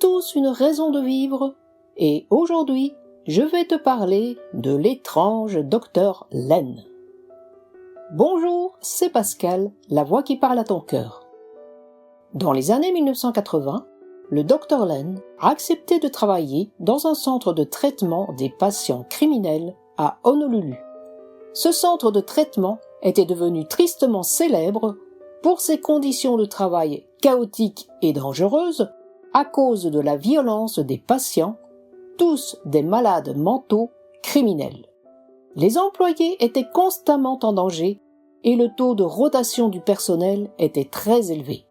tous une raison de vivre et aujourd'hui, je vais te parler de l'étrange Dr Len. Bonjour, c'est Pascal, la voix qui parle à ton cœur. Dans les années 1980, le Dr Len a accepté de travailler dans un centre de traitement des patients criminels à Honolulu. Ce centre de traitement était devenu tristement célèbre pour ses conditions de travail chaotiques et dangereuses à cause de la violence des patients, tous des malades mentaux criminels. Les employés étaient constamment en danger et le taux de rotation du personnel était très élevé.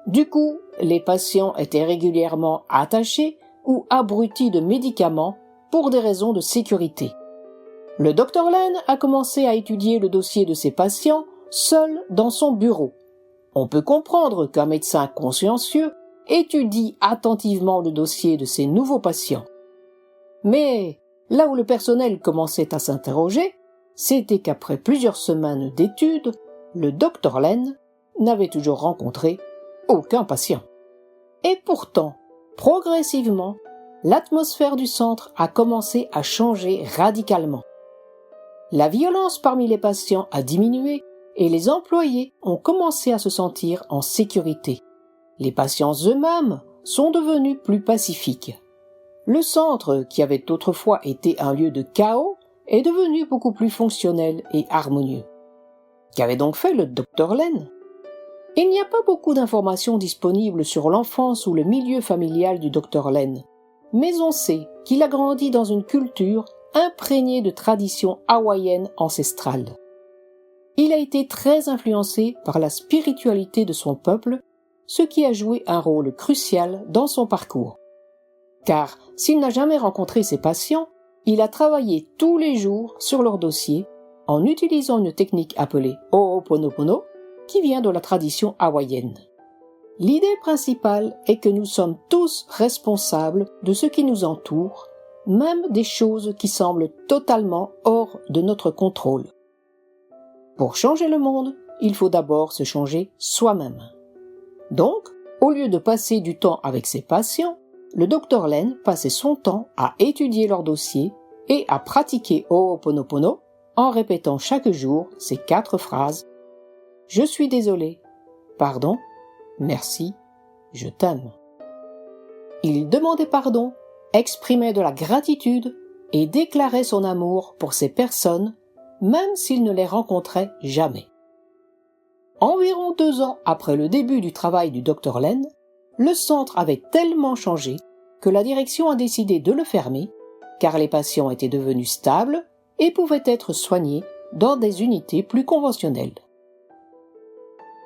Du coup, les patients étaient régulièrement attachés ou abrutis de médicaments pour des raisons de sécurité. Le Dr Len a commencé à étudier le dossier de ses patients seul dans son bureau. On peut comprendre qu'un médecin consciencieux étudie attentivement le dossier de ses nouveaux patients. Mais là où le personnel commençait à s'interroger, c'était qu'après plusieurs semaines d'études, le Dr Len n'avait toujours rencontré aucun patient. Et pourtant, progressivement, l'atmosphère du centre a commencé à changer radicalement. La violence parmi les patients a diminué et les employés ont commencé à se sentir en sécurité. Les patients eux-mêmes sont devenus plus pacifiques. Le centre, qui avait autrefois été un lieu de chaos, est devenu beaucoup plus fonctionnel et harmonieux. Qu'avait donc fait le Dr Len ? Il n'y a pas beaucoup d'informations disponibles sur l'enfance ou le milieu familial du Dr Len, mais on sait qu'il a grandi dans une culture imprégnée de traditions hawaïennes ancestrales. Il a été très influencé par la spiritualité de son peuple, ce qui a joué un rôle crucial dans son parcours. Car s'il n'a jamais rencontré ses patients, il a travaillé tous les jours sur leur dossier en utilisant une technique appelée Ho'oponopono, qui vient de la tradition hawaïenne. L'idée principale est que nous sommes tous responsables de ce qui nous entoure, même des choses qui semblent totalement hors de notre contrôle. Pour changer le monde, il faut d'abord se changer soi-même. Donc, au lieu de passer du temps avec ses patients, le Dr Len passait son temps à étudier leur dossier et à pratiquer Ho'oponopono en répétant chaque jour ces 4 phrases « Je suis désolé, pardon, merci, je t'aime ». Il demandait pardon, exprimait de la gratitude et déclarait son amour pour ces personnes, même s'il ne les rencontrait jamais. Environ 2 ans après le début du travail du Dr Len, le centre avait tellement changé que la direction a décidé de le fermer, car les patients étaient devenus stables et pouvaient être soignés dans des unités plus conventionnelles.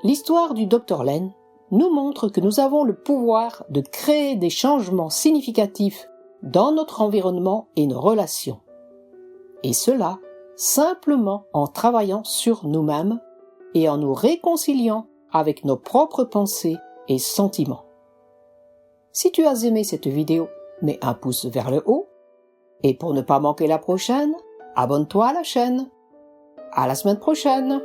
L'histoire du Dr Len nous montre que nous avons le pouvoir de créer des changements significatifs dans notre environnement et nos relations. Et cela simplement en travaillant sur nous-mêmes et en nous réconciliant avec nos propres pensées et sentiments. Si tu as aimé cette vidéo, mets un pouce vers le haut. Et pour ne pas manquer la prochaine, abonne-toi à la chaîne. À la semaine prochaine!